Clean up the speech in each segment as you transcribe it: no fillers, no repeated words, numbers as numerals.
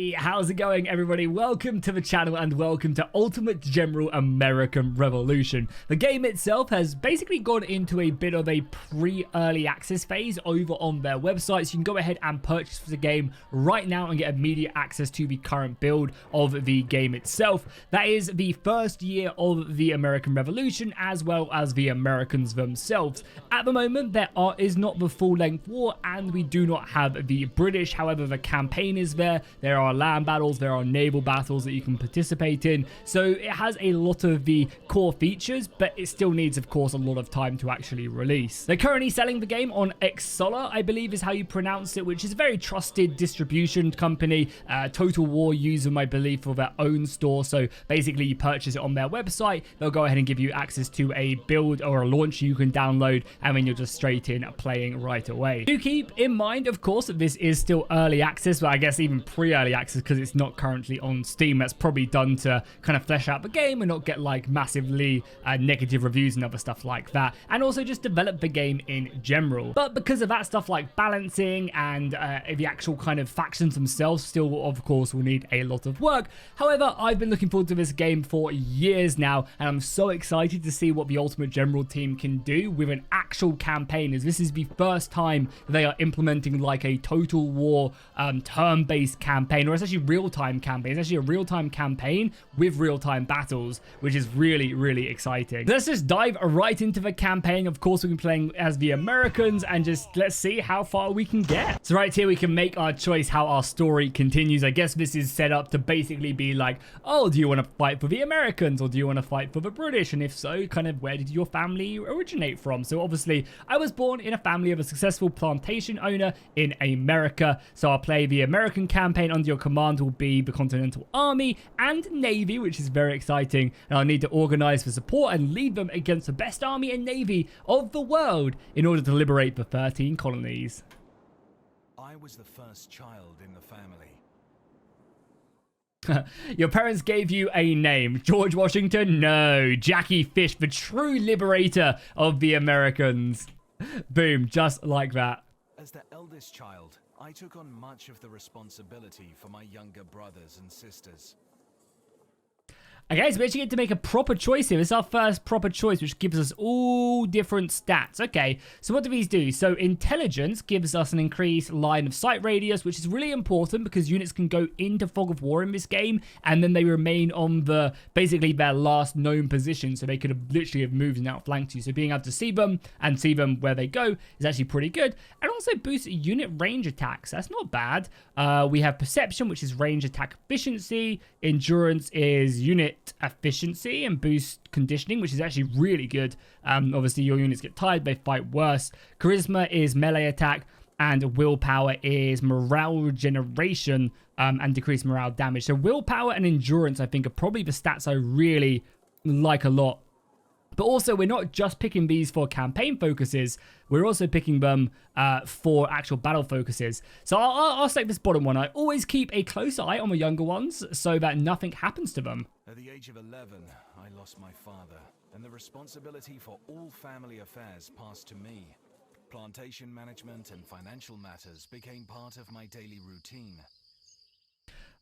Hey, how's it going, everybody? Welcome to the channel and welcome to Ultimate General American Revolution. The game itself has basically gone into a bit of a pre-early access phase over on their website, so you can go ahead and purchase the game right now and get immediate access to the current build of the game itself. That is the first year of the American Revolution as well as the Americans themselves. At the moment, there is not the full-length war and we do not have the British. However, the campaign is there. There are land battles, there are naval battles that you can participate in. So it has a lot of the core features, but it still needs, of course, a lot of time to actually release. They're currently selling the game on Xsolla, I believe is how you pronounce it, which is a very trusted distribution company. Total War use them, I believe, for their own store. So basically, you purchase it on their website. They'll go ahead and give you access to a build or a launch you can download, and then you're just straight in playing right away. Do keep in mind, of course, that this is still early access, but I guess even pre-early access because it's not currently on Steam. That's probably done to kind of flesh out the game and not get like massively negative reviews and other stuff like that, and also just develop the game in general. But because of that stuff like balancing and the actual kind of factions themselves still, of course, will need a lot of work. However, I've been looking forward to this game for years now, and I'm so excited to see what the Ultimate General team can do with an actual campaign, as this is the first time they are implementing like a Total War turn-based campaign, or it's actually real-time campaign. It's actually a real-time campaign with real-time battles, which is really, really exciting. Let's just dive right into the campaign. Of course, we'll be playing as the Americans, and just let's see how far we can get. So right here, we can make our choice how our story continues. I guess this is set up to basically be like, oh, do you want to fight for the Americans, or do you want to fight for the British? And if so, kind of where did your family originate from? So obviously, I was born in a family of a successful plantation owner in America, so I'll play the American campaign. Under your command will be the Continental Army and Navy, which is very exciting, and I'll need to organize for support and lead them against the best army and navy of the world in order to liberate the 13 colonies. I was the first child in the family. Your parents gave you a name. George Washington? No. Jackie Fish, the true liberator of the Americans. Boom, just like that. As the eldest child, I took on much of the responsibility for my younger brothers and sisters. Okay, so we actually get to make a proper choice here. This is our first proper choice, which gives us all different stats. Okay, so what do these do? So intelligence gives us an increased line of sight radius, which is really important because units can go into fog of war in this game, and then they remain on the basically their last known position, so they could have literally have moved and outflanked you. So being able to see them and see them where they go is actually pretty good, and also boosts unit range attacks. That's not bad. We have perception, which is range attack efficiency. Endurance is unit efficiency and boost conditioning, which is actually really good. Obviously, your units get tired, they fight worse. Charisma is melee attack, and willpower is morale generation and decreased morale damage. So willpower and endurance, I think, are probably the stats I really like a lot. But also, we're not just picking these for campaign focuses, we're also picking them for actual battle focuses. So I'll select this bottom one. I always keep a close eye on the younger ones so that nothing happens to them. At the age of 11, I lost my father, and the responsibility for all family affairs passed to me. Plantation management and financial matters became part of my daily routine.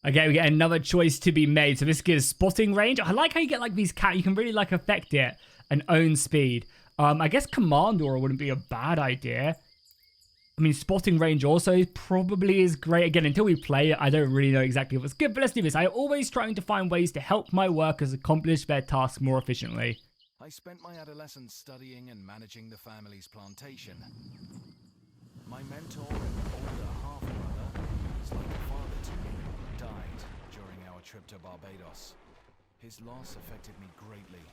Okay, we get another choice to be made. So this gives spotting range. I like how you get like these you can really like affect it and own speed. I guess command aura wouldn't be a bad idea. I mean, spotting range also probably is great. Again, until we play it, I don't really know exactly what's good, but let's do this. I'm always trying to find ways to help my workers accomplish their tasks more efficiently. I spent my adolescence studying and managing the family's plantation. My mentor and older half-brother, who was like a father to me, died during our trip to Barbados. His loss affected me greatly.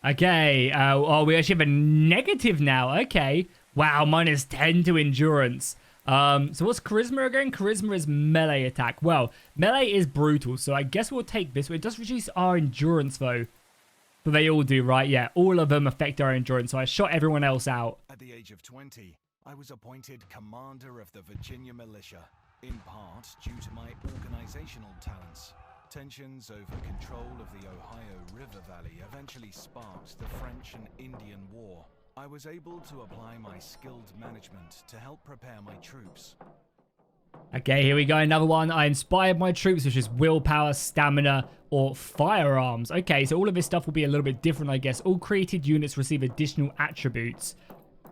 Okay, oh, we actually have a negative now. Okay. Wow, -10 to endurance. So what's charisma again? Charisma is melee attack. Well, melee is brutal, so I guess we'll take this. It does reduce our endurance, though. But they all do, right? Yeah, all of them affect our endurance, so I shot everyone else out. At the age of 20, I was appointed commander of the Virginia militia, in part due to my organizational talents. Tensions over control of the Ohio River Valley eventually sparked the French and Indian War. I was able to apply my skilled management to help prepare my troops. Okay, here we go. Another one. I inspired my troops, which is willpower, stamina, or firearms. Okay, so all of this stuff will be a little bit different, I guess. All created units receive additional attributes.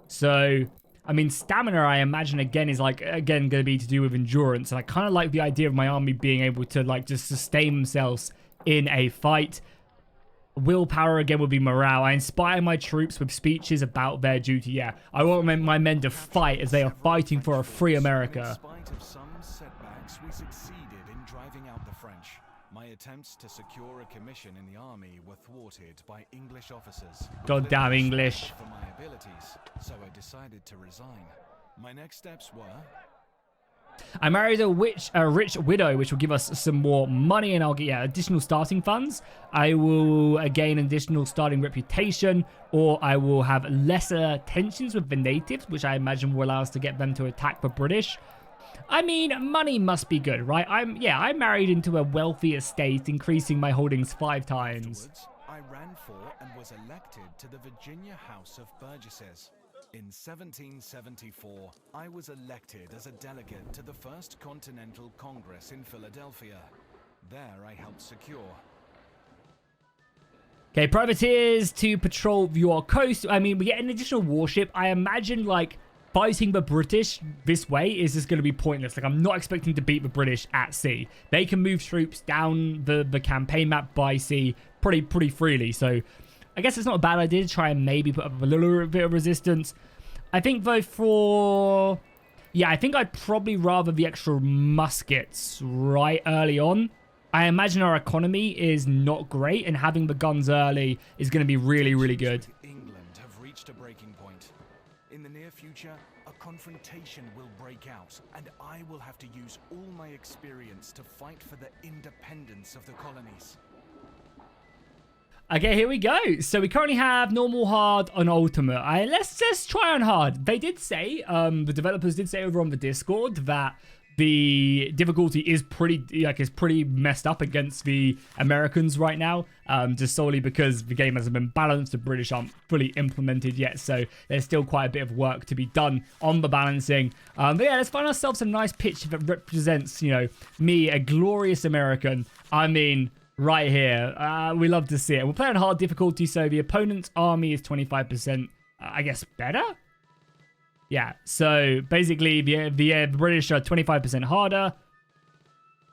So, I mean, stamina, I imagine, again, is like, again, going to be to do with endurance. And I kind of like the idea of my army being able to, like, just sustain themselves in a fight. Willpower, again, would be morale. I inspire my troops with speeches about their duty. Yeah, I want my men to fight as they are fighting for a free America. In spite of some setbacks, we succeeded in driving out the French. My attempts to secure a commission in the army were thwarted by English officers. Goddamn English. For my abilities, so I decided to resign. My next steps were... I married a rich widow, which will give us some more money, and I'll get additional starting funds. I will gain additional starting reputation, or I will have lesser tensions with the natives, which I imagine will allow us to get them to attack the British. I mean, money must be good, right? I married into a wealthy estate, increasing my holdings 5 times. Afterwards, I ran for and was elected to the Virginia House of Burgesses. In 1774, I was elected as a delegate to the First Continental Congress in Philadelphia. There I helped secure... Okay, privateers to patrol your coast. I mean, we get an additional warship. I imagine, like, fighting the British this way is just going to be pointless. Like, I'm not expecting to beat the British at sea. They can move troops down the campaign map by sea pretty freely. So, I guess it's not a bad idea to try and maybe put up a little bit of resistance. I think, though, for... Yeah, I think I'd probably rather the extra muskets right early on. I imagine our economy is not great, and having the guns early is going to be really good. England have reached a breaking point. In the near future, a confrontation will break out, and I will have to use all my experience to fight for the independence of the colonies. Okay, here we go. So we currently have normal, hard, and ultimate. Let's just try on hard. They did say, the developers did say over on the Discord that the difficulty is pretty messed up against the Americans right now, just solely because the game hasn't been balanced. The British aren't fully implemented yet, so there's still quite a bit of work to be done on the balancing. But yeah, let's find ourselves a nice pitch that represents, you know, me, a glorious American. I mean... Right here. We love to see it. We're playing hard difficulty, so the opponent's army is 25%, I guess, better? Yeah, so basically the British are 25% harder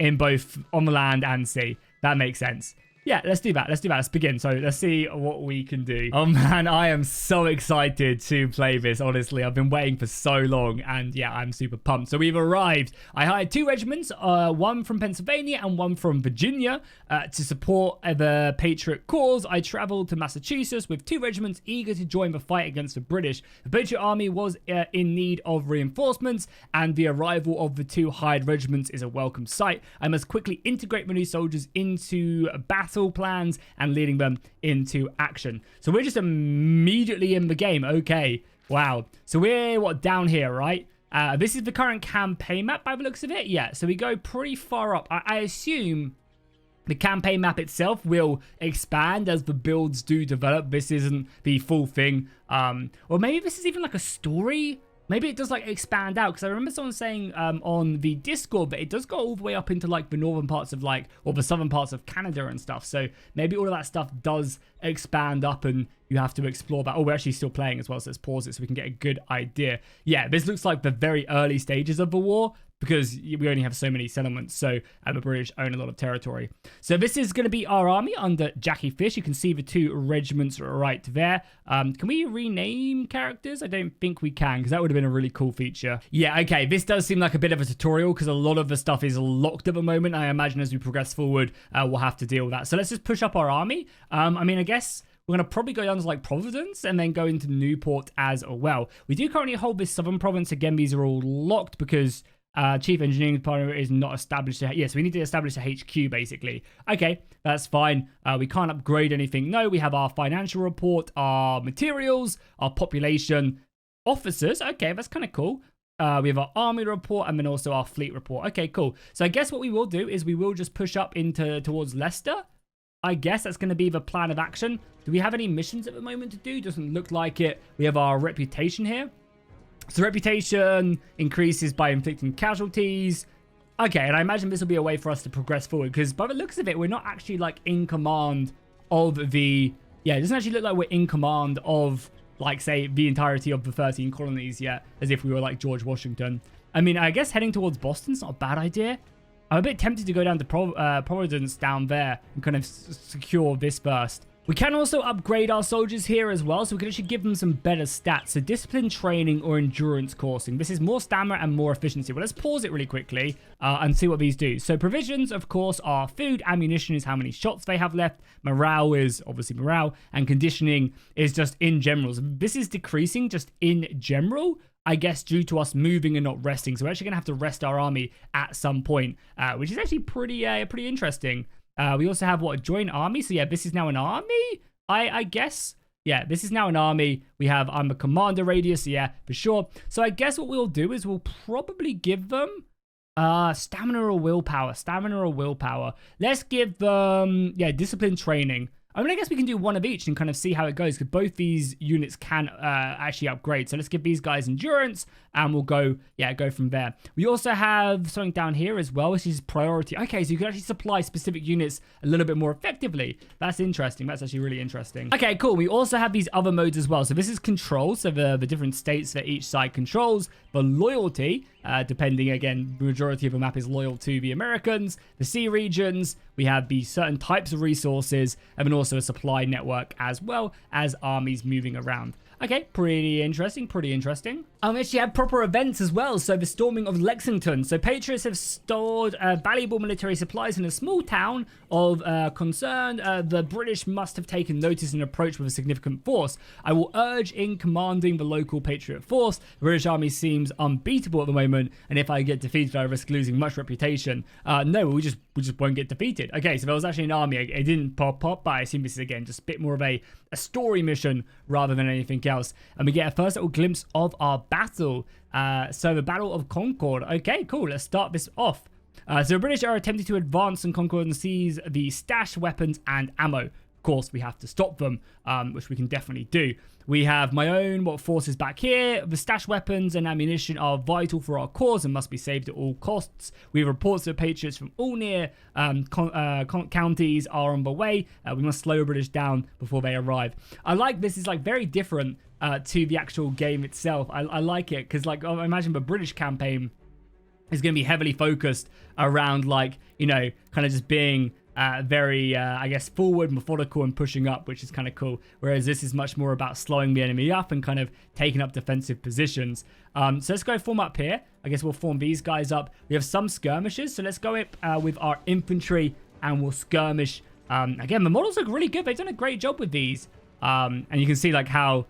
in both on the land and sea. That makes sense. Yeah, let's do that. Let's begin. So let's see what we can do. Oh man, I am so excited to play this, honestly. I've been waiting for so long, and yeah, I'm super pumped. So we've arrived. I hired 2 regiments, one from Pennsylvania and one from Virginia, to support the Patriot cause. I traveled to Massachusetts with 2 regiments eager to join the fight against the British. The Patriot army was in need of reinforcements, and the arrival of the 2 hired regiments is a welcome sight. I must quickly integrate my new soldiers into battle plans and leading them into action. So we're just immediately in the game. Okay, wow. So we're down here, right? This is the current campaign map by the looks of it. Yeah, so we go pretty far up. I assume the campaign map itself will expand as the builds do develop. This isn't the full thing. Or maybe this is even like a story. Maybe it does like expand out, because I remember someone saying on the Discord that it does go all the way up into like the northern parts of like, or the southern parts of Canada and stuff. So maybe all of that stuff does expand up and you have to explore that. Oh, we're actually still playing as well, so let's pause it so we can get a good idea. Yeah, this looks like the very early stages of the war, because we only have so many settlements, so the British own a lot of territory. So this is going to be our army under Jackie Fish. You can see the 2 regiments right there. Can we rename characters? I don't think we can, because that would have been a really cool feature. Yeah, okay, this does seem like a bit of a tutorial, because a lot of the stuff is locked at the moment. I imagine as we progress forward, we'll have to deal with that. So let's just push up our army. I mean, I guess... we're going to probably go down to like Providence and then go into Newport as well. We do currently hold this southern province. Again, these are all locked because Chief Engineering Department is not established. Yes, we need to establish a HQ basically. Okay, that's fine. We can't upgrade anything. No, we have our financial report, our materials, our population, officers. Okay, that's kind of cool. We have our army report and then also our fleet report. Okay, cool. So I guess what we will do is we will just push up towards Leicester. I guess that's going to be the plan of action. Do we have any missions at the moment to do? Doesn't look like it. We have our reputation here. So reputation increases by inflicting casualties. Okay, and I imagine this will be a way for us to progress forward, because by the looks of it, we're not actually like in command of the... Yeah, it doesn't actually look like we're in command of, like, say, the entirety of the 13 colonies yet, as if we were like George Washington. I mean, I guess heading towards Boston's not a bad idea. I'm a bit tempted to go down to Providence down there and kind of secure this first. We can also upgrade our soldiers here as well, so we can actually give them some better stats. So discipline training or endurance coursing. This is more stamina and more efficiency. Well, let's pause it really quickly and see what these do. So provisions, of course, are food. Ammunition is how many shots they have left. Morale is obviously morale. And conditioning is just in general. So this is decreasing just in general, I guess, due to us moving and not resting. So we're actually going to have to rest our army at some point, which is actually pretty interesting. We also have, what, a joint army? So yeah, this is now an army, I guess. Yeah, this is now an army. We have, I'm a commander radius, yeah, for sure. So I guess what we'll do is we'll probably give them stamina or willpower. Stamina or willpower. Let's give them, yeah, discipline training. I mean, I guess we can do one of each and kind of see how it goes, because both these units can actually upgrade. So let's give these guys endurance, and we'll go from there. We also have something down here as well, which is priority. Okay, so you can actually supply specific units a little bit more effectively. That's interesting. That's actually really interesting. Okay, cool. We also have these other modes as well. So this is control, so the different states that each side controls. The loyalty, depending, again, the majority of the map is loyal to the Americans. The sea regions, we have the certain types of resources, and then also a supply network as well as armies moving around. Okay, pretty interesting, pretty interesting. We actually have proper events as well. So the storming of Lexington. So Patriots have stored valuable military supplies in a small town of concern. The British must have taken notice and approached with a significant force. I will urge in commanding the local Patriot force. The British army seems unbeatable at the moment, and if I get defeated, I risk losing much reputation. No, we just won't get defeated. Okay, so there was actually an army. It didn't pop, but I assume this is, again, just a bit more of a story mission rather than anything else. And we get a first little glimpse of our battle. So the Battle of Concord. Okay, cool. Let's start this off. So the British are attempting to advance on Concord and seize the stashed weapons and ammo. Of course, we have to stop them, which we can definitely do. We have my own forces back here. The stashed weapons and ammunition are vital for our cause and must be saved at all costs. We have reports that Patriots from all near counties are on the way. We must slow the British down before they arrive. I like this. Is like very different to the actual game itself. I like it because, like, I imagine the British campaign is going to be heavily focused around, like, you know, kind of just being very, I guess, forward, methodical, and pushing up, which is kind of cool. Whereas this is much more about slowing the enemy up and kind of taking up defensive positions. So let's go form up here. I guess we'll form these guys up. We have some skirmishes, so let's go up with our infantry and we'll skirmish. Again, the models look really good. They've done a great job with these. And you can see, like, how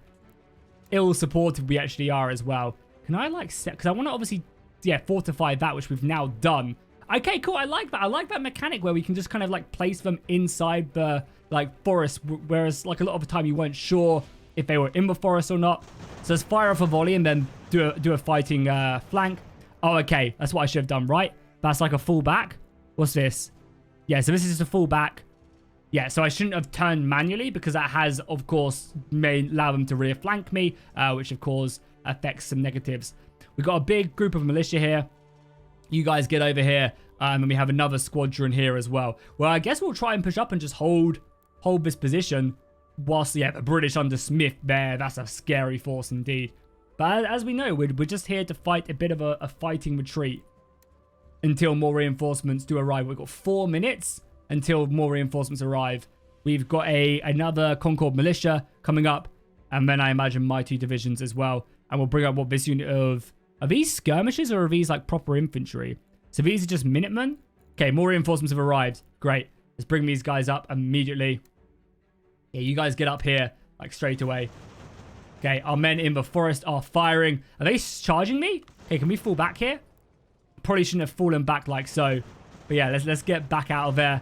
ill-supported we actually are as well. Can I, like, set... Because I want to obviously, yeah, fortify that, which we've now done. Okay, cool. I like that. I like that mechanic where we can just kind of, like, place them inside the, like, forest, whereas, like, a lot of the time you weren't sure if they were in the forest or not. So let's fire off a volley and then do a fighting flank. Oh, okay. That's what I should have done, right? That's like a full back. What's this? Yeah, so this is just a full back. Yeah, so I shouldn't have turned manually because that has, of course, may allow them to rear flank me, which, of course, affects some negatives. We've got a big group of militia here. You guys get over here, and we have another squadron here as well. Well, I guess we'll try and push up and just hold this position whilst, yeah, the British under Smith there. That's a scary force indeed. But as we know, we're just here to fight a bit of a fighting retreat until more reinforcements do arrive. We've got 4 minutes until more reinforcements arrive. We've got another Concord militia coming up, and then I imagine my 2 divisions as well. And we'll bring up what this unit of... Are these skirmishes or are these, like, proper infantry? So these are just Minutemen. Okay, more reinforcements have arrived. Great. Let's bring these guys up immediately. Yeah, you guys get up here, like, straight away. Okay, our men in the forest are firing. Are they charging me? Okay, can we fall back here? Probably shouldn't have fallen back like so. But yeah, let's get back out of there.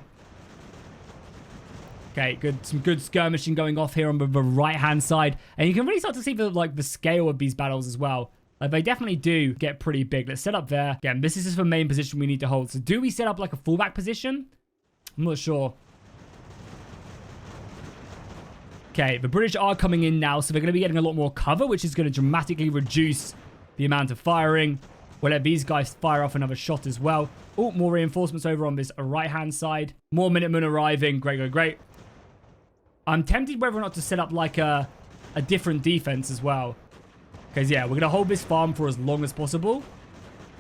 Okay, good. Some good skirmishing going off here on the right-hand side. And you can really start to see the scale of these battles as well. They definitely do get pretty big. Let's set up there. Again, this is just the main position we need to hold. So do we set up like a fullback position? I'm not sure. Okay, the British are coming in now, so they're going to be getting a lot more cover, which is going to dramatically reduce the amount of firing. We'll let these guys fire off another shot as well. Oh, more reinforcements over on this right-hand side. More Minutemen arriving. Great, great, great. I'm tempted whether or not to set up like a different defense as well. Because, yeah, we're going to hold this farm for as long as possible.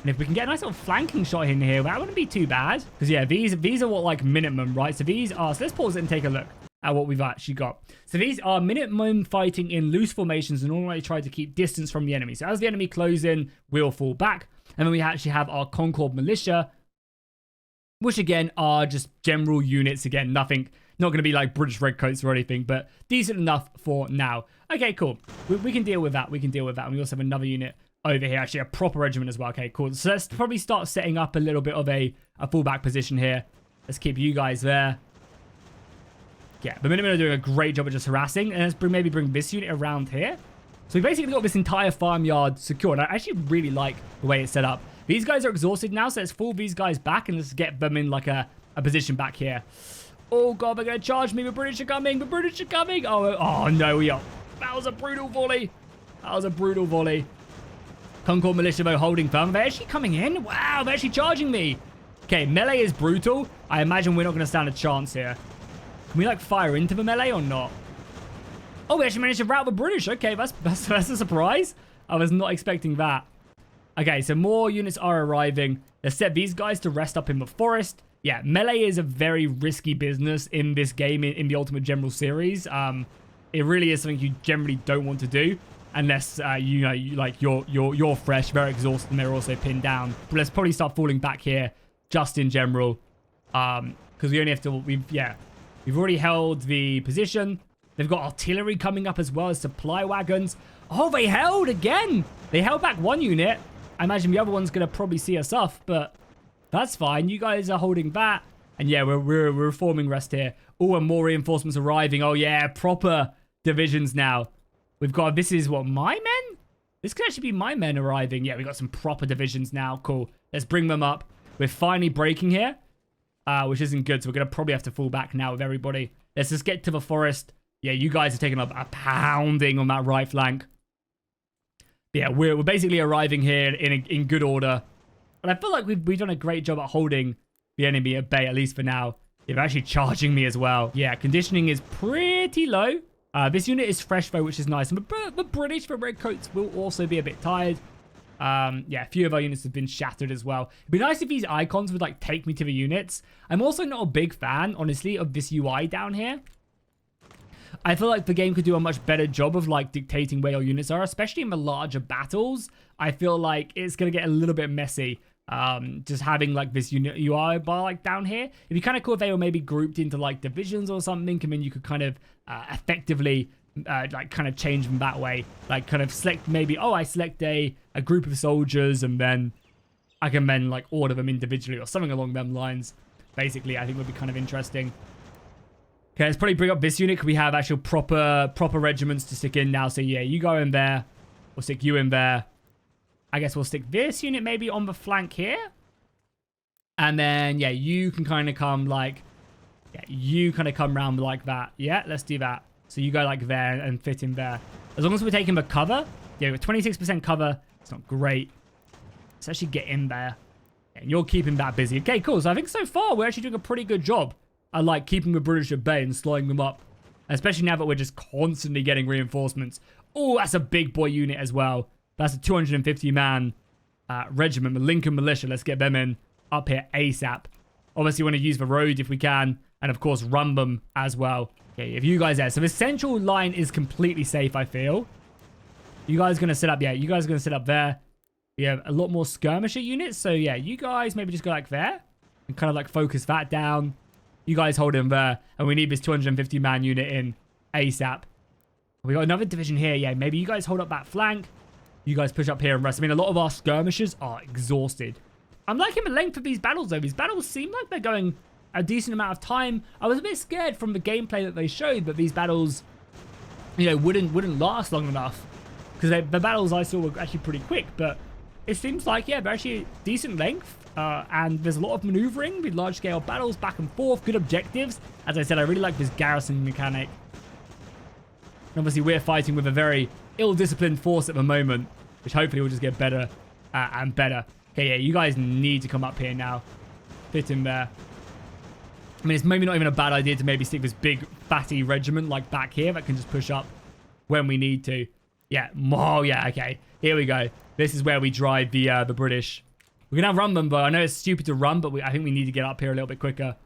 And if we can get a nice little flanking shot in here, that wouldn't be too bad. Because, yeah, these are what, like, Minutemen, right? So these are... So let's pause it and take a look at what we've actually got. So these are Minutemen fighting in loose formations and normally try to keep distance from the enemy. So as the enemy close in, we'll fall back. And then we actually have our Concord Militia, which, again, are just general units. Again, nothing... Not going to be like British Redcoats or anything, but decent enough for now. Okay, cool. We can deal with that. We can deal with that. And we also have another unit over here. Actually, a proper regiment as well. Okay, cool. So let's probably start setting up a little bit of a fallback position here. Let's keep you guys there. Yeah, the Minutemen are doing a great job of just harassing. And let's maybe bring this unit around here. So we basically got this entire farmyard secured. I actually really like the way it's set up. These guys are exhausted now, so let's fall these guys back and let's get them in like a position back here. Oh, God, they're going to charge me. The British are coming. The British are coming. Oh, no, we are. That was a brutal volley. That was a brutal volley. Concord Militia, though, holding firm. They're actually coming in. Wow, they're actually charging me. Okay, melee is brutal. I imagine we're not going to stand a chance here. Can we, like, fire into the melee or not? Oh, we actually managed to rout the British. Okay, that's a surprise. I was not expecting that. Okay, so more units are arriving. Let's set these guys to rest up in the forest. Yeah, melee is a very risky business in this game, in the Ultimate General series. It really is something you generally don't want to do unless you're fresh, very exhausted, and they're also pinned down. But let's probably start falling back here, just in general, because we only have to. We've already held the position. They've got artillery coming up as well as supply wagons. Oh, they held again. They held back one unit. I imagine the other one's gonna probably see us off, but. That's fine. You guys are holding that. And yeah, we're forming rest here. Oh, and more reinforcements arriving. Oh, yeah. Proper divisions now. We've got... This is what? My men? This could actually be my men arriving. Yeah, we got some proper divisions now. Cool. Let's bring them up. We're finally breaking here. Which isn't good. So we're going to probably have to fall back now with everybody. Let's just get to the forest. Yeah, you guys are taking up a pounding on that right flank. Yeah, we're basically arriving here in good order. But I feel like we've done a great job at holding the enemy at bay, at least for now. They're actually charging me as well. Yeah, conditioning is pretty low. This unit is fresh, though, which is nice. And the British, for Redcoats, will also be a bit tired. Yeah, a few of our units have been shattered as well. It'd be nice if these icons would, like, take me to the units. I'm also not a big fan, honestly, of this UI down here. I feel like the game could do a much better job of, like, dictating where your units are, especially in the larger battles. I feel like it's going to get a little bit messy. Just having like this unit UI bar like down here. It'd be kind of cool if they were maybe grouped into like divisions or something, and then you could kind of effectively like kind of change them that way. Like kind of select maybe, oh, I select a group of soldiers and then I can then like order them individually or something along them lines. Basically, I think would be kind of interesting. Okay, let's probably bring up this unit because we have actual proper regiments to stick in now. So yeah, you go in there. We'll stick you in there. I guess we'll stick this unit maybe on the flank here. And then, yeah, you can kind of come like... Yeah, you kind of come around like that. Yeah, let's do that. So you go like there and fit in there. As long as we're taking the cover. Yeah, with 26% cover. It's not great. Let's actually get in there. And you're keeping that busy. Okay, cool. So I think so far we're actually doing a pretty good job. I like keeping the British at bay and slowing them up. Especially now that we're just constantly getting reinforcements. Oh, that's a big boy unit as well. That's a 250-man regiment, the Lincoln Militia. Let's get them in up here ASAP. Obviously, we want to use the road if we can. And, of course, run them as well. Okay, if you guys there. So the central line is completely safe, I feel. You guys are going to set up, yeah, you guys are going to set up there. We have a lot more skirmisher units. So, yeah, you guys maybe just go like there. And kind of like focus that down. You guys hold him there. And we need this 250-man unit in ASAP. We got another division here. Yeah, maybe you guys hold up that flank. You guys push up here and rest. I mean, a lot of our skirmishers are exhausted. I'm liking the length of these battles, though. These battles seem like they're going a decent amount of time. I was a bit scared from the gameplay that they showed that these battles, you know, wouldn't last long enough. Because the battles I saw were actually pretty quick. But it seems like, yeah, they're actually decent length. And there's a lot of maneuvering with large-scale battles back and forth. Good objectives. As I said, I really like this garrison mechanic. And obviously, we're fighting with a very ill-disciplined force at the moment. which hopefully will just get better and better. Okay, yeah, you guys need to come up here now. Fit in there. I mean, it's maybe not even a bad idea to maybe stick this big fatty regiment like back here that can just push up when we need to. Yeah, oh yeah, okay. Here we go. This is where we drive the British. We're gonna run them, but I know it's stupid to run, but I think we need to get up here a little bit quicker.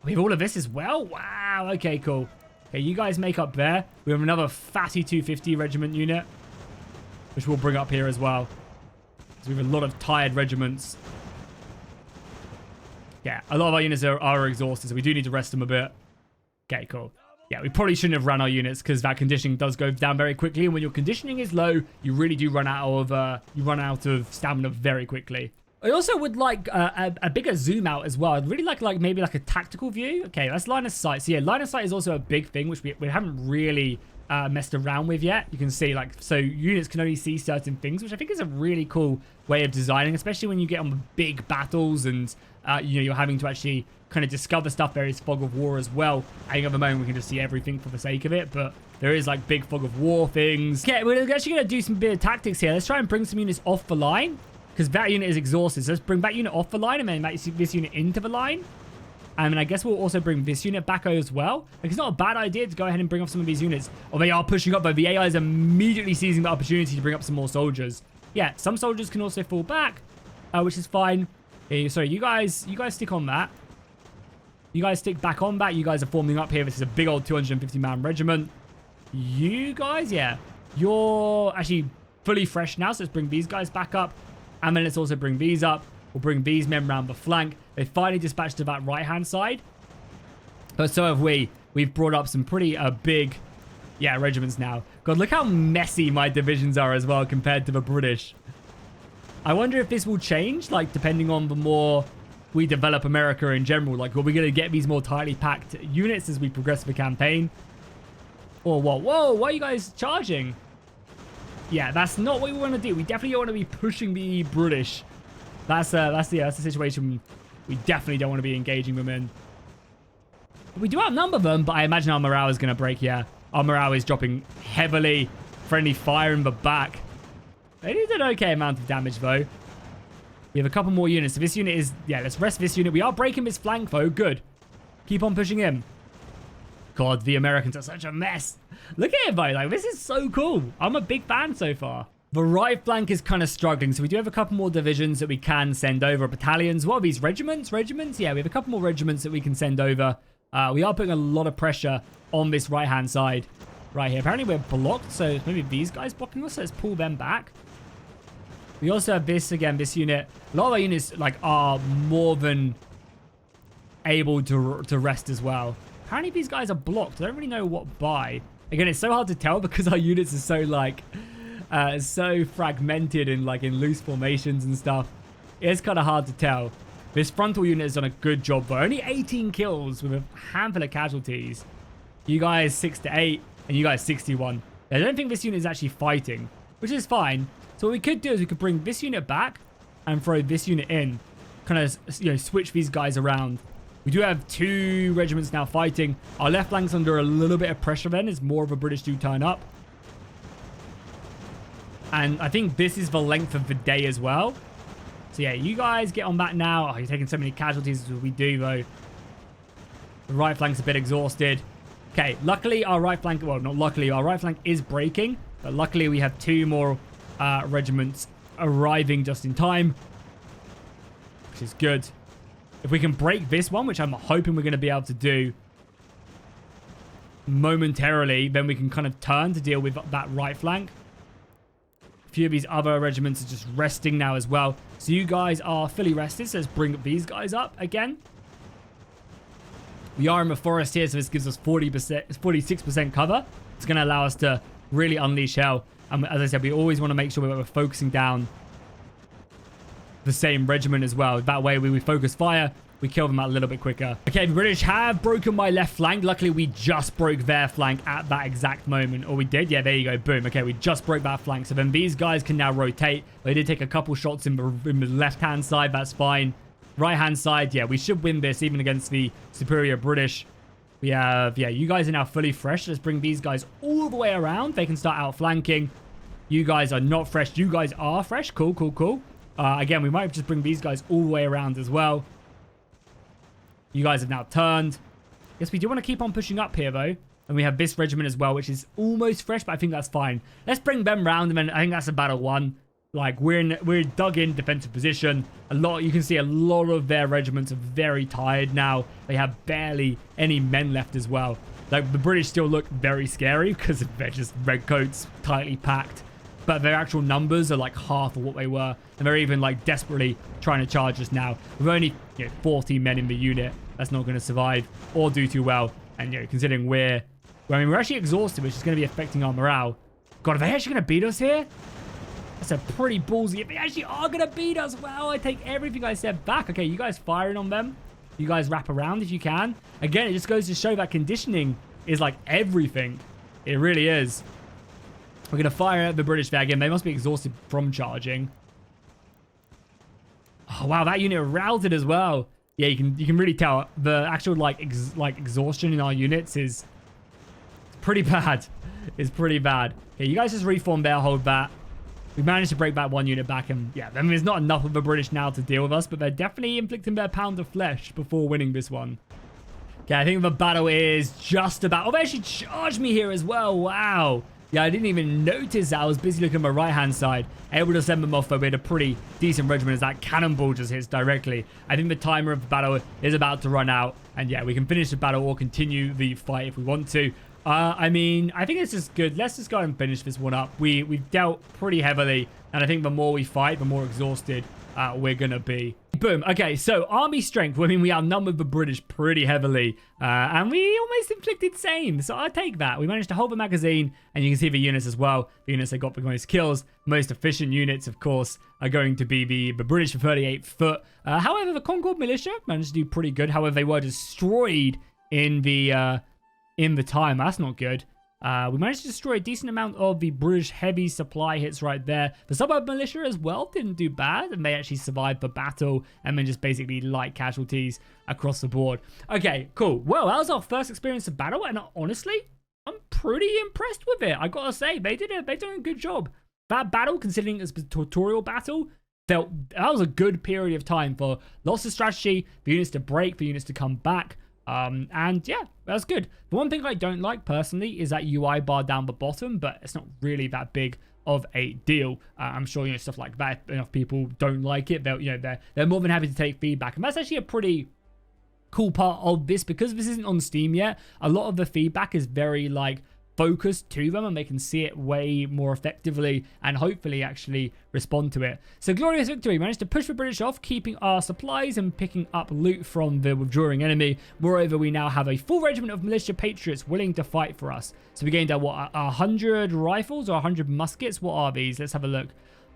We have all of this as well? Wow, okay, cool. Okay, you guys make up there. We have another fatty 250 regiment unit, which we'll bring up here as well. So we have a lot of tired regiments. Yeah, a lot of our units are exhausted, so we do need to rest them a bit. Okay, cool. Yeah, we probably shouldn't have run our units because that conditioning does go down very quickly. And when your conditioning is low, you really do run out of stamina very quickly. I also would like a bigger zoom out as well. I'd really like maybe like a tactical view. Okay, that's line of sight. So yeah, line of sight is also a big thing, which we haven't really messed around with yet. You can see so units can only see certain things, which I think is a really cool way of designing, especially when you get on the big battles and you're having to actually kind of discover stuff. There is fog of war as well. I think at the moment we can just see everything for the sake of it, but there is like big fog of war things. Okay, we're actually going to do some bit of tactics here. Let's try and bring some units off the line because that unit is exhausted. So let's bring that unit off the line and then this unit into the line. And then I guess we'll also bring this unit back as well. Like, it's not a bad idea to go ahead and bring off some of these units. Oh, they are pushing up, but the AI is immediately seizing the opportunity to bring up some more soldiers. Yeah, some soldiers can also fall back, which is fine. Sorry, you guys stick on that. You guys stick back on that. You guys are forming up here. This is a big old 250-man regiment. You guys, yeah. You're actually fully fresh now, so let's bring these guys back up. And then let's also bring these up. We'll bring these men around the flank. They finally dispatched to that right-hand side. But so have we. We've brought up some pretty big, regiments now. God, look how messy my divisions are as well compared to the British. I wonder if this will change, like, depending on the more we develop America in general. Like, are we going to get these more tightly packed units as we progress the campaign? Or what? Whoa, why are you guys charging? Yeah, that's not what we want to do. We definitely don't want to be pushing the British. That's the situation we definitely don't want to be engaging them in. We do outnumber them, but I imagine our morale is going to break, yeah. Our morale is dropping heavily. Friendly fire in the back. They did an okay amount of damage, though. We have a couple more units. So this unit is... Yeah, let's rest this unit. We are breaking this flank, though. Good. Keep on pushing in. God, the Americans are such a mess. Look at it, though. Like, this is so cool. I'm a big fan so far. The right flank is kind of struggling, so we do have a couple more divisions that we can send over. Battalions. What are these? Regiments? Regiments? Yeah, we have a couple more regiments that we can send over. We are putting a lot of pressure on this right-hand side right here. Apparently, we're blocked, so maybe these guys blocking us. So let's pull them back. We also have this, again, this unit. A lot of our units, like, are more than able to rest as well. Apparently, these guys are blocked. I don't really know what by. Again, it's so hard to tell because our units are so, like... so fragmented and like in loose formations and stuff. It's kind of hard to tell. This frontal unit has done a good job though. Only 18 kills with a handful of casualties. You guys 6 to 8 and you guys 61. I don't think this unit is actually fighting, which is fine. So what we could do is we could bring this unit back and throw this unit in. Kind of, switch these guys around. We do have 2 regiments now fighting. Our left flank's under a little bit of pressure then as more of the British do turn up. And I think this is the length of the day as well. So yeah, you guys get on that now. Oh, you're taking so many casualties as we do, though. The right flank's a bit exhausted. Okay, luckily our right flank... Well, not luckily. Our right flank is breaking. But luckily we have 2 more regiments arriving just in time. Which is good. If we can break this one, which I'm hoping we're going to be able to do momentarily, then we can kind of turn to deal with that right flank. Few of these other regiments are just resting now as well. So you guys are fully rested. So let's bring these guys up again. We are in the forest here, so this gives us 46% cover. It's going to allow us to really unleash hell. And as I said, we always want to make sure we're focusing down the same regiment as well. That way, we focus fire. We kill them out a little bit quicker. Okay, the British have broken my left flank. Luckily, we just broke their flank at that exact moment. Or we did. Yeah, there you go. Boom. Okay, we just broke that flank. So then these guys can now rotate. They did take a couple shots in the left-hand side. That's fine. Right-hand side, yeah, we should win this even against the superior British. We have, yeah, you guys are now fully fresh. Let's bring these guys all the way around. They can start outflanking. You guys are not fresh. You guys are fresh. Cool, cool, cool. Again, we might just bring these guys all the way around as well. You guys have now turned. Yes, we do want to keep on pushing up here, though. And we have this regiment as well, which is almost fresh, but I think that's fine. Let's bring them round, and then I think that's a battle one. Like, we're dug in defensive position. You can see a lot of their regiments are very tired now. They have barely any men left as well. Like, the British still look very scary because they're just redcoats, tightly packed. But their actual numbers are like half of what they were. And they're even like desperately trying to charge us now. With only 40 men in the unit, that's not going to survive or do too well. And considering we're actually exhausted, which is going to be affecting our morale. God, are they actually going to beat us here? That's a pretty ballsy. If they actually are going to beat us, well, I take everything I said back. Okay, you guys firing on them. You guys wrap around if you can. Again, it just goes to show that conditioning is like everything. It really is. We're going to fire at the British there again. They must be exhausted from charging. Oh, wow, that unit routed as well. Yeah, you can really tell the actual exhaustion in our units is pretty bad. It's pretty bad. Okay, you guys just reform there, hold that. We managed to break that one unit back, and yeah, I mean, there's not enough of the British now to deal with us, but they're definitely inflicting their pound of flesh before winning this one. Okay, I think the battle is just about... Oh, they actually charged me here as well. Wow. Yeah, I didn't even notice that. I was busy looking at my right-hand side. Able to send them off, though, with a pretty decent regiment as that cannonball just hits directly. I think the timer of the battle is about to run out. And yeah, we can finish the battle or continue the fight if we want to. I mean, I think it's just good. Let's just go and finish this one up. We've dealt pretty heavily. And I think the more we fight, the more exhausted we're going to be. Boom. Okay, so army strength. I mean, we outnumbered the British pretty heavily. And we almost inflicted same. So I'll take that. We managed to hold the magazine. And you can see the units as well. The units that got the most kills. Most efficient units, of course, are going to be the British for 38 foot. However, the Concord militia managed to do pretty good. However, they were destroyed in the time. That's not good. We managed to destroy a decent amount of the British heavy supply hits right there. The suburb militia as well didn't do bad, and they actually survived the battle and then just basically light casualties across the board. Okay, cool. Well, that was our first experience of battle, and honestly, I'm pretty impressed with it. I gotta say, they've done a good job. That battle, considering it's a tutorial battle, that was a good period of time for lots of strategy, for units to break, for units to come back. And yeah, that's good. The one thing I don't like personally is that UI bar down the bottom, but it's not really that big of a deal. I'm sure, stuff like that, enough people don't like it. They're more than happy to take feedback. And that's actually a pretty cool part of this, because this isn't on Steam yet. A lot of the feedback is very focused to them, and they can see it way more effectively and hopefully actually respond to it. So glorious victory. Managed to push the British off, keeping our supplies and picking up loot from the withdrawing enemy. Moreover, we now have a full regiment of militia patriots willing to fight for us. So we gained 100 rifles or 100 muskets. What are these? Let's have a look.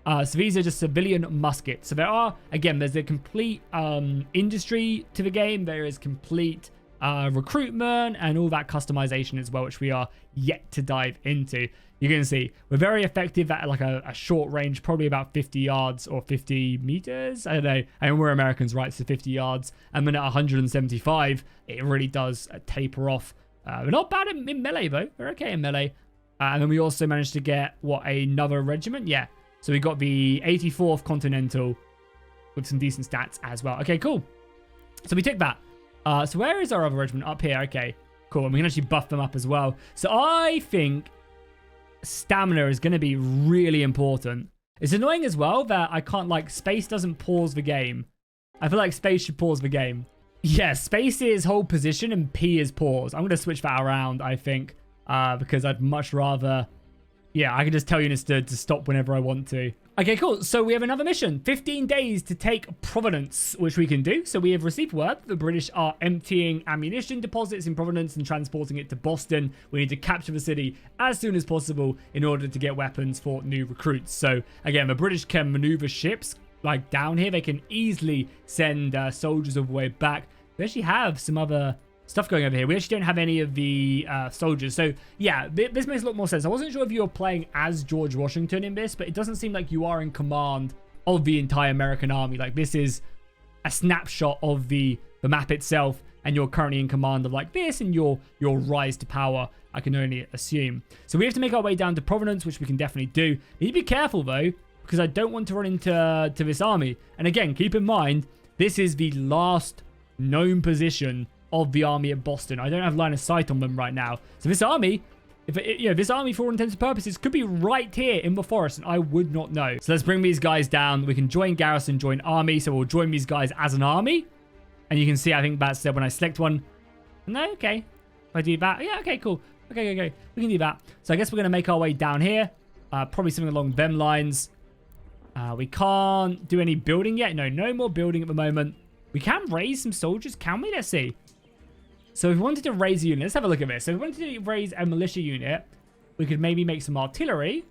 So these are just civilian muskets. So there's a complete industry to the game. There is complete recruitment and all that customization as well, which we are yet to dive into. You can see we're very effective at a short range, probably about 50 yards or 50 meters. I don't know. I mean, we're Americans, right? So 50 yards. And then at 175, it really does taper off. We're not bad in melee, though. We're okay in melee. And then we also managed to get, another regiment? Yeah. So we got the 84th Continental with some decent stats as well. Okay, cool. So we took that. So where is our other regiment? Up here. Okay, cool. And we can actually buff them up as well. So I think stamina is going to be really important. It's annoying as well that I can't, space doesn't pause the game. I feel like space should pause the game. Yeah, space is hold position and P is pause. I'm going to switch that around, I think, because I'd much rather... Yeah, I can just tell units to stop whenever I want to. Okay, cool. So we have another mission. 15 days to take Providence, which we can do. So we have received word that the British are emptying ammunition deposits in Providence and transporting it to Boston. We need to capture the city as soon as possible in order to get weapons for new recruits. So again, the British can maneuver ships down here. They can easily send soldiers all the way back. We actually have some other stuff going over here. We actually don't have any of the soldiers. So yeah, this makes a lot more sense. I wasn't sure if you were playing as George Washington in this, but it doesn't seem like you are in command of the entire American army. This is a snapshot of the map itself. and you're currently in command of like this, and your rise to power, I can only assume. So we have to make our way down to Providence, which we can definitely do. Need to be careful though, because I don't want to run into this army. And again, keep in mind, this is the last known position of the army at Boston. I don't have line of sight on them right now. So this army, this army for all intents and purposes could be right here in the forest, and I would not know. So let's bring these guys down. We can join garrison, join army. So we'll join these guys as an army. And you can see, I think that's when I select one. No, okay. If I do that, yeah, okay, cool. Okay. We can do that. So I guess we're going to make our way down here. Probably something along them lines. We can't do any building yet. No more building at the moment. We can raise some soldiers, can we? Let's see. So if we wanted to raise a unit, let's have a look at this. So if we wanted to raise a militia unit, we could maybe make some artillery.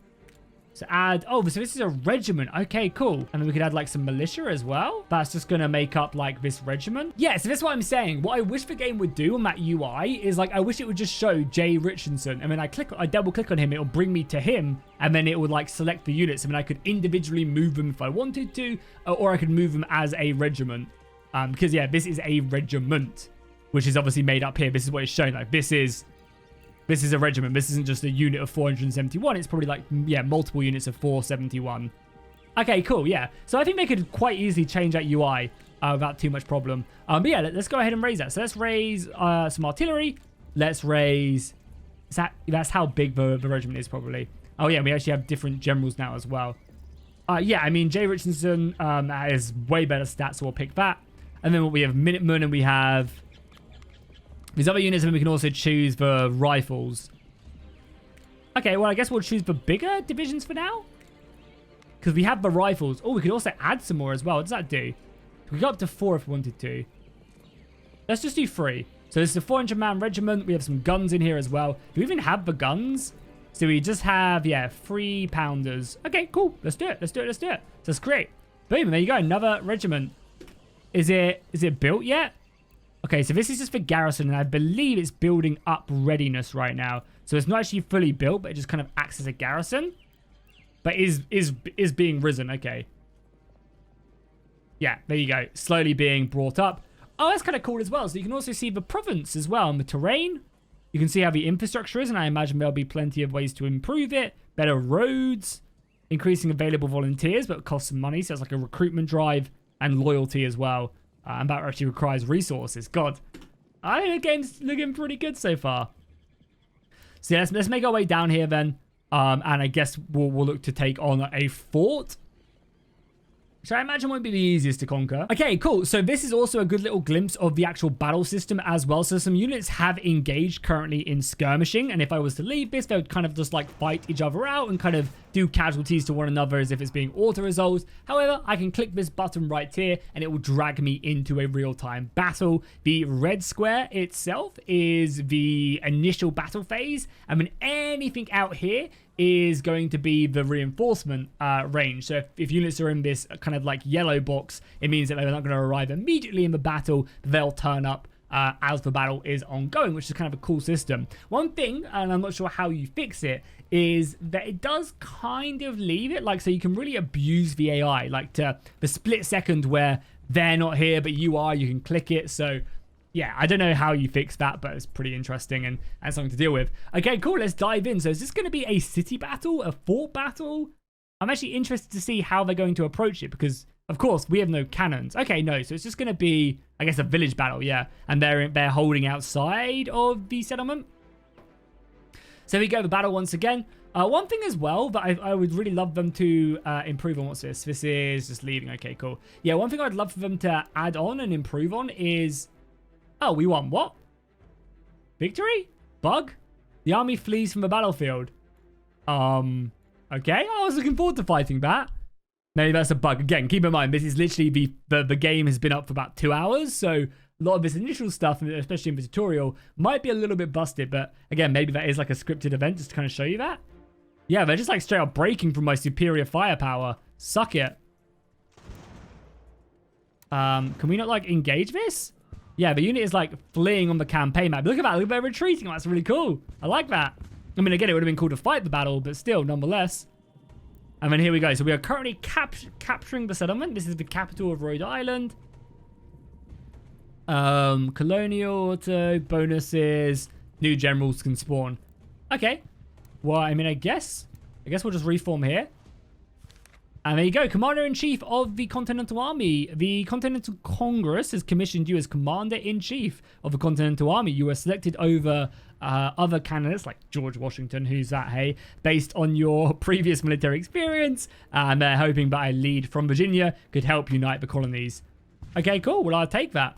So add, so this is a regiment. Okay, cool. And then we could add like some militia as well. That's just going to make up like this regiment. Yeah, so that's what I'm saying. What I wish the game would do on that UI is like, I wish it would just show Jay Richardson. And then I double click on him. It'll bring me to him. And then it would like select the units. And then I could individually move them if I wanted to, or I could move them as a regiment. Because yeah, this is a regiment, which is obviously made up here. This is what it's showing. Like this is a regiment. This isn't just a unit of 471. It's probably like, yeah, multiple units of 471. Okay, cool, yeah. So I think they could quite easily change that UI without too much problem. But yeah, let's go ahead and raise that. So let's raise some artillery. Let's raise... That's how big the regiment is probably. Oh yeah, we actually have different generals now as well. Yeah, I mean, Jay Richardson has way better stats, so we'll pick that. And then we have Minutemen, and we have... these other units, and we can also choose the rifles. Okay, well, I guess we'll choose the bigger divisions for now. Because we have the rifles. Oh, we could also add some more as well. What does that do? We go up to 4 if we wanted to. Let's just do 3. So this is a 400-man regiment. We have some guns in here as well. Do we even have the guns? So we just have, yeah, 3 pounders. Okay, cool. Let's do it. So that's great. Boom, there you go. Another regiment. Is it built yet? Okay, so this is just for garrison, and I believe it's building up readiness right now. So it's not actually fully built, but it just kind of acts as a garrison. But is being risen. Okay. Yeah, there you go. Slowly being brought up. Oh, that's kind of cool as well. So you can also see the province as well, and the terrain. You can see how the infrastructure is, and I imagine there'll be plenty of ways to improve it. Better roads, increasing available volunteers, but it costs some money. So it's like a recruitment drive and loyalty as well. And that actually requires resources. God, I think the game's looking pretty good so far. So yeah, let's make our way down here then. And I guess we'll look to take on a fort, which I imagine won't be the easiest to conquer. Okay, cool. So this is also a good little glimpse of the actual battle system as well. So some units have engaged currently in skirmishing. And if I was to leave this, they would kind of just like fight each other out and kind of do casualties to one another as if it's being auto-resolved. However, I can click this button right here and it will drag me into a real-time battle. The red square itself is the initial battle phase. I mean, anything out here is going to be the reinforcement range. So if units are in this kind of like yellow box, it means that they're not going to arrive immediately in the battle. They'll turn up as the battle is ongoing, which is kind of a cool system. One thing, and I'm not sure how you fix it, is that it does kind of leave it like, so you can really abuse the AI, like to the split second where they're not here but you are, you can click it. So yeah, I don't know how you fix that, but it's pretty interesting and something to deal with. Okay, cool, let's dive in. So is this going to be a city battle, a fort battle? I'm actually interested to see how they're going to approach it, because of course we have no cannons. Okay, no, so it's just going to be, I guess, a village battle, yeah. And they're holding outside of the settlement. So we go the battle once again. One thing as well that I would really love them to improve on. What's this? This is just leaving. Okay, cool. Yeah, one thing I'd love for them to add on and improve on is... Oh, we won. What? Victory? Bug? The army flees from the battlefield. Okay. I was looking forward to fighting that. Maybe that's a bug. Again, keep in mind, this is literally the game has been up for about 2 hours. So a lot of this initial stuff, especially in the tutorial, might be a little bit busted. But again, maybe that is like a scripted event just to kind of show you that. Yeah, they're just like straight up breaking from my superior firepower. Suck it. Can we not like engage this? Yeah, the unit is like fleeing on the campaign map. Look at that. Look, they're retreating. That's really cool. I like that. I mean, again, it would have been cool to fight the battle, but still, nonetheless. And then here we go. So we are currently capturing the settlement. This is the capital of Rhode Island. Colonial auto, bonuses, new generals can spawn. Okay. Well, I mean, I guess we'll just reform here. And there you go, Commander-in-Chief of the Continental Army. The Continental Congress has commissioned you as Commander-in-Chief of the Continental Army. You were selected over other candidates like George Washington, who's that, hey, based on your previous military experience. And they're hoping that a lead from Virginia could help unite the colonies. Okay, cool. Well, I'll take that.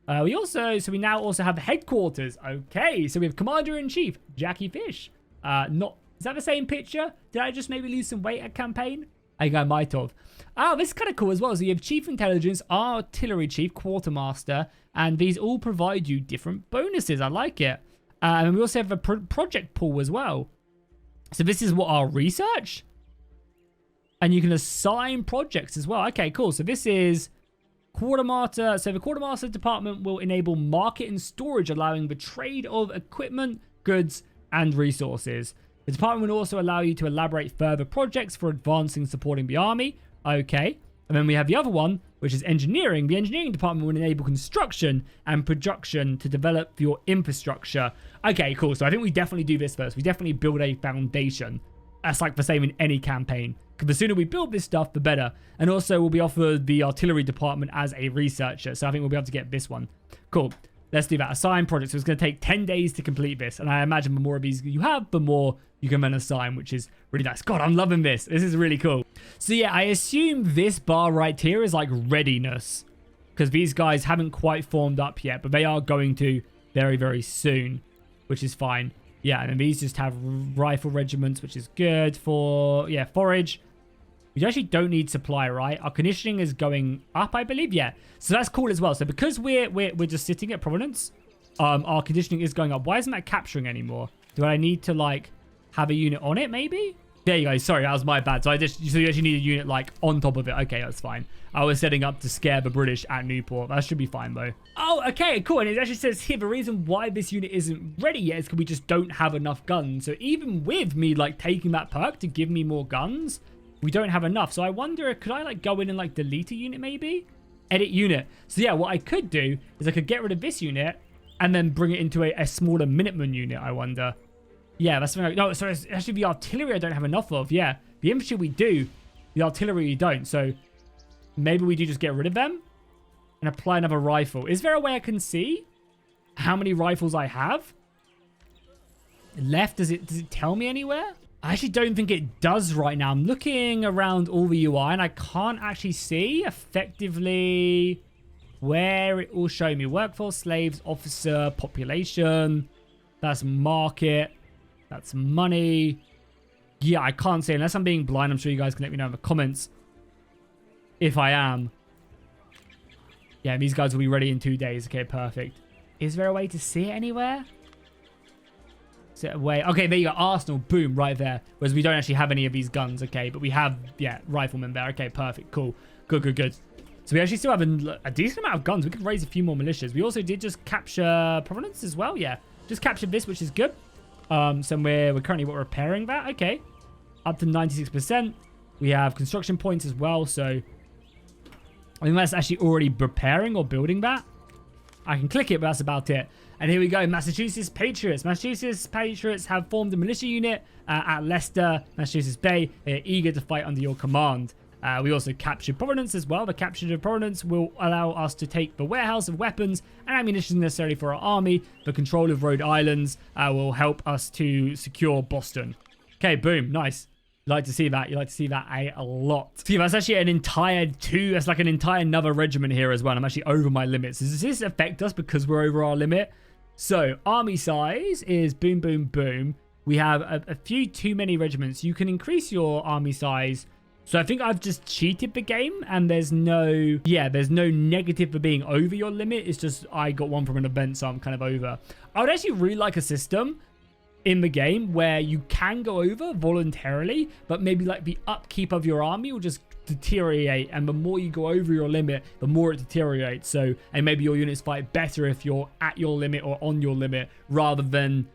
We now also have the headquarters. Okay, so we have Commander-in-Chief, Jackie Fish. Is that the same picture? Did I just maybe lose some weight at campaign? I think I might have. Oh, this is kind of cool as well. So you have Chief Intelligence, Artillery Chief, Quartermaster, and these all provide you different bonuses. I like it. And we also have a project pool as well. So this is what our research. And you can assign projects as well. Okay, cool. So this is Quartermaster. So the Quartermaster department will enable market and storage, allowing the trade of equipment, goods, and resources. The department will also allow you to elaborate further projects for advancing and supporting the army. Okay. And then we have the other one, which is engineering. The engineering department will enable construction and production to develop your infrastructure. Okay, cool. So I think we definitely do this first. We definitely build a foundation. That's like the same in any campaign. Because the sooner we build this stuff, the better. And also we'll be offered the artillery department as a researcher. So I think we'll be able to get this one. Cool. Let's do that. Assign projects. So it's going to take 10 days to complete this. And I imagine the more of these you have, the more you can then assign, which is really nice. God, I'm loving this. This is really cool. So yeah, I assume this bar right here is like readiness. Because these guys haven't quite formed up yet. But they are going to very, very soon. Which is fine. Yeah, and then these just have rifle regiments, which is good for, yeah, forage. We actually don't need supply, right? Our conditioning is going up, I believe. Yeah. So that's cool as well. So because we're just sitting at Providence, our conditioning is going up. Why isn't that capturing anymore? Do I need to like have a unit on it maybe? There you go. Sorry, that was my bad. So you actually need a unit like on top of it. Okay, that's fine. I was setting up to scare the British at Newport. That should be fine though. Oh, okay, cool. And it actually says here the reason why this unit isn't ready yet is because we just don't have enough guns. So even with me like taking that perk to give me more guns, we don't have enough. So I wonder, could I like go in and like delete a unit maybe? Edit unit. So yeah, what I could do is I could get rid of this unit and then bring it into a smaller Minuteman unit, I wonder. Yeah, that's something. No, sorry, it's actually the artillery I don't have enough of. Yeah, the infantry we do, the artillery we don't. So maybe we do just get rid of them and apply another rifle. Is there a way I can see how many rifles I have left? Does it tell me anywhere? I actually don't think it does right now. I'm looking around all the UI and I can't actually see effectively where it will show me. Workforce, slaves, officer, population. That's market. That's money. Yeah, I can't see unless I'm being blind. I'm sure you guys can let me know in the comments if I am. Yeah, these guys will be ready in 2 days. Okay, perfect. Is there a way to see it anywhere? Set away. Okay, there you go. Arsenal. Boom, right there. Whereas we don't actually have any of these guns. Okay, but we have, yeah, riflemen there. Okay, perfect. Cool. Good, good, good. So we actually still have a decent amount of guns. We could raise a few more militias. We also did just capture Providence as well. Yeah, just captured this, which is good. So we're currently repairing that. Okay, up to 96%. We have construction points as well. So I think that's actually already preparing or building that. I can click it, but that's about it. And here we go, Massachusetts Patriots. Massachusetts Patriots have formed a militia unit at Leicester, Massachusetts Bay. They're eager to fight under your command. We also captured Providence as well. The capture of Providence will allow us to take the warehouse of weapons and ammunition necessary for our army. The control of Rhode Islands will help us to secure Boston. Okay, boom, nice. You like to see that. You like to see that a lot. See, that's actually an entire that's like an entire another regiment here as well. I'm actually over my limits. Does this affect us because we're over our limit? So, army size is boom, boom, boom. We have a few too many regiments. You can increase your army size. So I think I've just cheated the game and there's no negative for being over your limit. It's just I got one from an event, so I'm kind of over. I would actually really like a system in the game where you can go over voluntarily, but maybe like the upkeep of your army will just deteriorate, and the more you go over your limit, the more it deteriorates. So, and maybe your units fight better if you're at your limit or on your limit rather than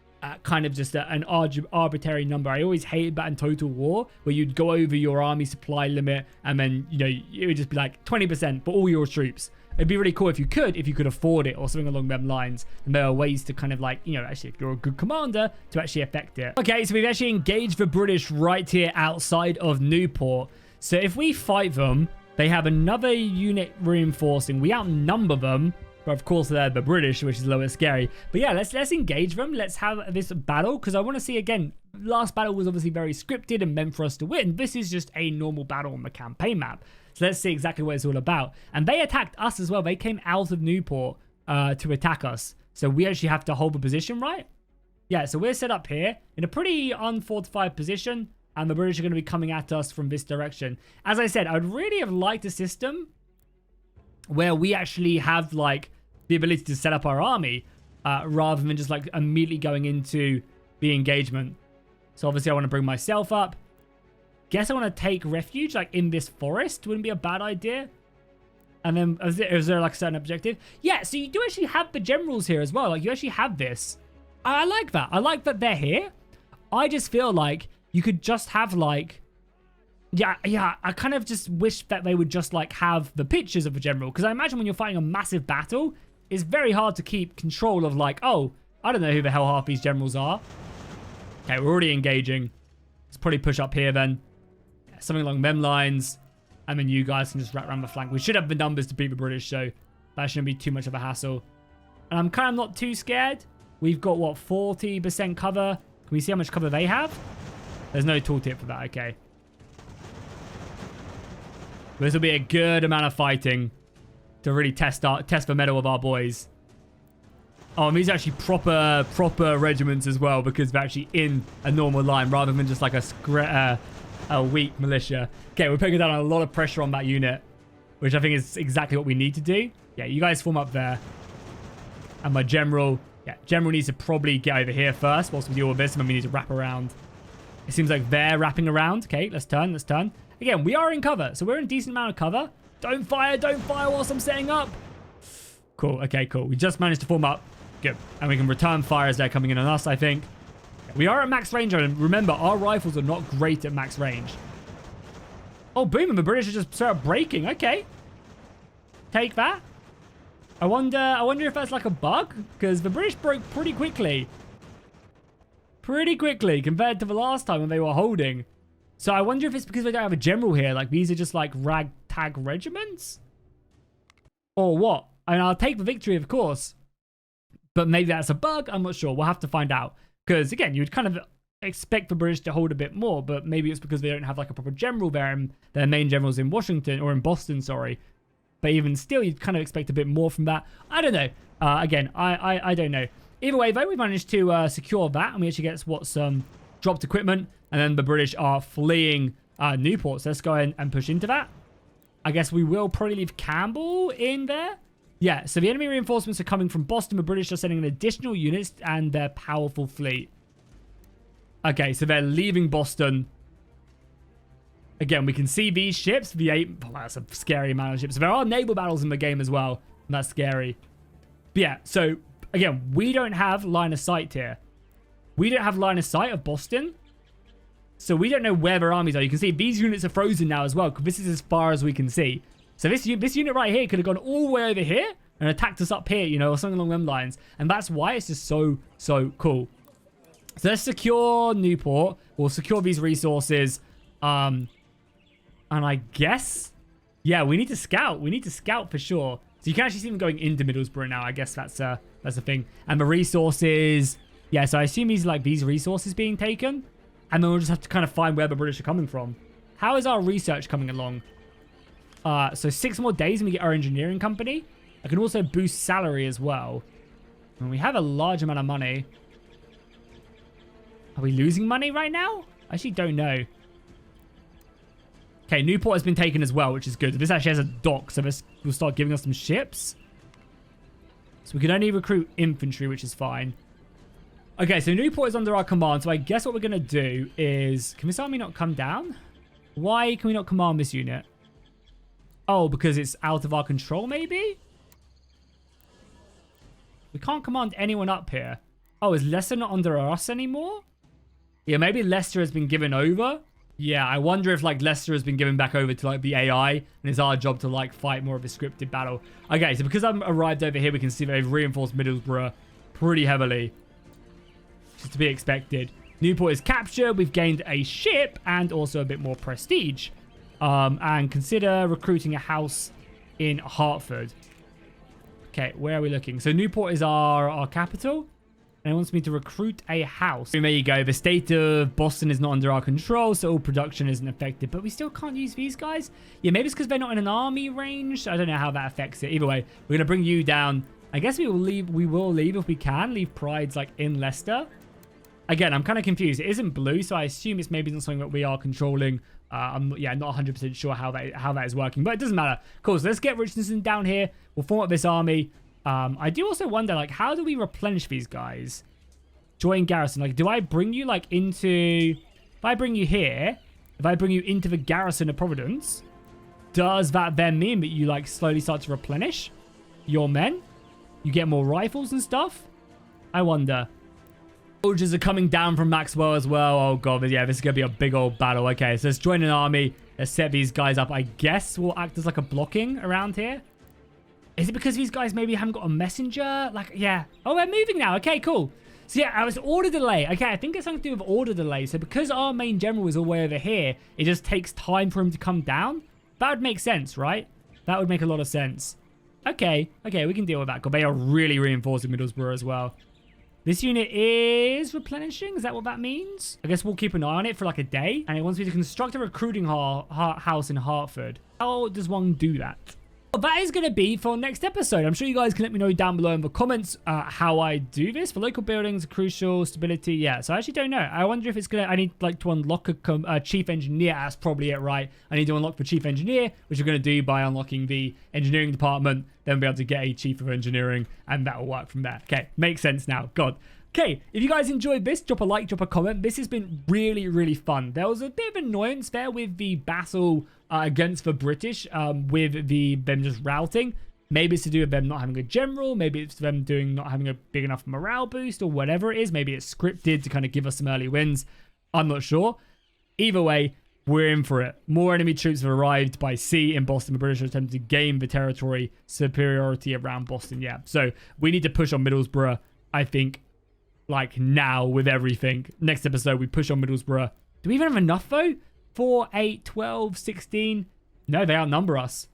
kind of just an arbitrary number. I always hated that in Total War, where you'd go over your army supply limit and then, you know, it would just be like 20% for all your troops. It'd be really cool if you could afford it or something along them lines. And there are ways to kind of like, you know, actually if you're a good commander to actually affect it. Okay, so we've actually engaged the British right here outside of Newport. So if we fight them, they have another unit reinforcing. We outnumber them. But of course, they're the British, which is a little bit scary. But yeah, let's engage them. Let's have this battle. Because I want to see, again, last battle was obviously very scripted and meant for us to win. This is just a normal battle on the campaign map. So let's see exactly what it's all about. And they attacked us as well. They came out of Newport to attack us. So we actually have to hold the position, right? Yeah, so we're set up here in a pretty unfortified position. And the British are going to be coming at us from this direction. As I said, I would really have liked a system where we actually have, like, the ability to set up our army rather than just like immediately going into the engagement. So obviously I want to bring myself up. Guess I want to take refuge like in this forest. Wouldn't be a bad idea. And then is there like a certain objective? Yeah, so you do actually have the generals here as well. Like you actually have this. I like that. I like that they're here. I just feel like you could just have like, yeah, I kind of just wish that they would just like have the pictures of the general. Because I imagine when you're fighting a massive battle, it's very hard to keep control of like, oh, I don't know who the hell half these generals are. Okay, we're already engaging. Let's probably push up here then. Yeah, something along them lines. And then you guys can just wrap around the flank. We should have the numbers to beat the British, so that shouldn't be too much of a hassle. And I'm kind of not too scared. We've got, what, 40% cover? Can we see how much cover they have? There's no tooltip for that, okay. This will be a good amount of fighting to really test the mettle of our boys. Oh, and these are actually proper regiments as well because they're actually in a normal line rather than just like a weak militia. Okay, we're putting down a lot of pressure on that unit, which I think is exactly what we need to do. Yeah, you guys form up there. And my general, general needs to probably get over here first whilst we do all this, and then we need to wrap around. It seems like they're wrapping around. Okay, let's turn. Again, we are in cover, so we're in a decent amount of cover. Don't fire whilst I'm setting up. Cool, okay, cool. We just managed to form up. Good. And we can return fire as they're coming in on us, I think. We are at max range, and remember, our rifles are not great at max range. Oh, boom, and the British are just sort of breaking. Okay. Take that. I wonder if that's like a bug, because the British broke pretty quickly. Compared to the last time when they were holding. So I wonder if it's because we don't have a general here. Like, these are just like ragtag regiments? Or what? I mean, I'll take the victory, of course. But maybe that's a bug. I'm not sure. We'll have to find out. Because, again, you'd kind of expect the British to hold a bit more. But maybe it's because they don't have like a proper general there. And their main general's in Washington. Or in Boston, sorry. But even still, you'd kind of expect a bit more from that. I don't know. Again, I don't know. Either way, though, we managed to secure that. And we actually get some dropped equipment. And then the British are fleeing Newport. So let's go ahead and push into that. I guess we will probably leave Campbell in there. Yeah, so the enemy reinforcements are coming from Boston. The British are sending in additional units and their powerful fleet. Okay, so they're leaving Boston. Again, we can see these ships. V8. Oh, that's a scary amount of ships. There are naval battles in the game as well. And that's scary. But yeah, so again, we don't have line of sight here. We don't have line of sight of Boston. So we don't know where their armies are. You can see these units are frozen now as well, because this is as far as we can see. So this unit right here could have gone all the way over here and attacked us up here, you know, or something along them lines. And that's why it's just so cool. So let's secure Newport. We'll secure these resources. And I guess, yeah, we need to scout. We need to scout for sure. So you can actually see them going into Middlesbrough now. I guess that's the thing. And the resources, yeah, so I assume these resources being taken. And then we'll just have to kind of find where the British are coming from. How is our research coming along? So 6 more days and we get our engineering company. I can also boost salary as well. And we have a large amount of money. Are we losing money right now? I actually don't know. Okay, Newport has been taken as well, which is good. This actually has a dock, so this will start giving us some ships. So we can only recruit infantry, which is fine. Okay, so Newport is under our command. So I guess what we're going to do is... Can this army not come down? Why can we not command this unit? Oh, because it's out of our control, maybe? We can't command anyone up here. Oh, is Leicester not under us anymore? Yeah, maybe Leicester has been given over Yeah, I wonder if like Leicester has been given back over to like the AI and it's our job to like fight more of a scripted battle. Okay, so because I'm arrived over here, we can see they've reinforced Middlesbrough pretty heavily. Just to be expected. Newport is captured. We've gained a ship and also a bit more prestige. And consider recruiting a house in Hartford. Okay, where are we looking? So Newport is our capital. And it wants me to recruit a house. And there you go. The state of Boston is not under our control, so all production isn't affected. But we still can't use these guys? Yeah, maybe it's because they're not in an army range. I don't know how that affects it. Either way, we're going to bring you down. I guess we will leave. We will leave if we can. Leave prides like in Leicester. Again, I'm kind of confused. It isn't blue, so I assume it's maybe not something that we are controlling. I'm not 100% sure how that is working, but it doesn't matter. Cool, so let's get Richardson down here. We'll form up this army. I do also wonder, like, how do we replenish these guys? Join garrison. Like, do I bring you, like, into... If I bring you here, if I bring you into the garrison of Providence, does that then mean that you, like, slowly start to replenish your men? You get more rifles and stuff? I wonder. Soldiers are coming down from Maxwell as well. Oh, God. Yeah, this is going to be a big old battle. Okay, so let's join an army. Let's set these guys up. I guess we'll act as, like, a blocking around here. Is it because these guys maybe haven't got a messenger? Like, yeah. Oh, we're moving now. Okay, cool. So, yeah, I was order delay. Okay, I think it's something to do with order delay. So, because our main general is all the way over here, it just takes time for him to come down. That would make sense, right? That would make a lot of sense. Okay, we can deal with that. God, they are really reinforcing Middlesbrough as well. This unit is replenishing. Is that what that means? I guess we'll keep an eye on it for like a day. And it wants me to construct a recruiting house in Hartford. How does one do that? Well, that is going to be for next episode. I'm sure you guys can let me know down below in the comments how I do this. For local buildings, crucial, stability. Yeah, so I actually don't know. I wonder if it's going to... I need like to unlock a chief engineer. That's probably it, right? I need to unlock the chief engineer, which we're going to do by unlocking the engineering department. Then we'll be able to get a chief of engineering, and that will work from there. Okay, makes sense now. God. Okay, if you guys enjoyed this, drop a like, drop a comment. This has been really, really fun. There was a bit of annoyance there with the battle against the British, with them just routing. Maybe it's to do with them not having a general. Maybe it's them not having a big enough morale boost or whatever it is. Maybe it's scripted to kind of give us some early wins. I'm not sure. Either way, we're in for it. More enemy troops have arrived by sea in Boston. The British are attempting to gain the territory superiority around Boston. Yeah, so we need to push on Middlesbrough, I think, like now with everything. Next episode, we push on Middlesbrough. Do we even have enough, though? 4, 8, 12, 16? No, they outnumber us.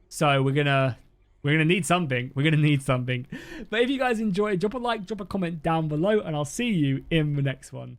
So we're gonna need something. We're gonna need something. But if you guys enjoyed, drop a like, drop a comment down below, and I'll see you in the next one.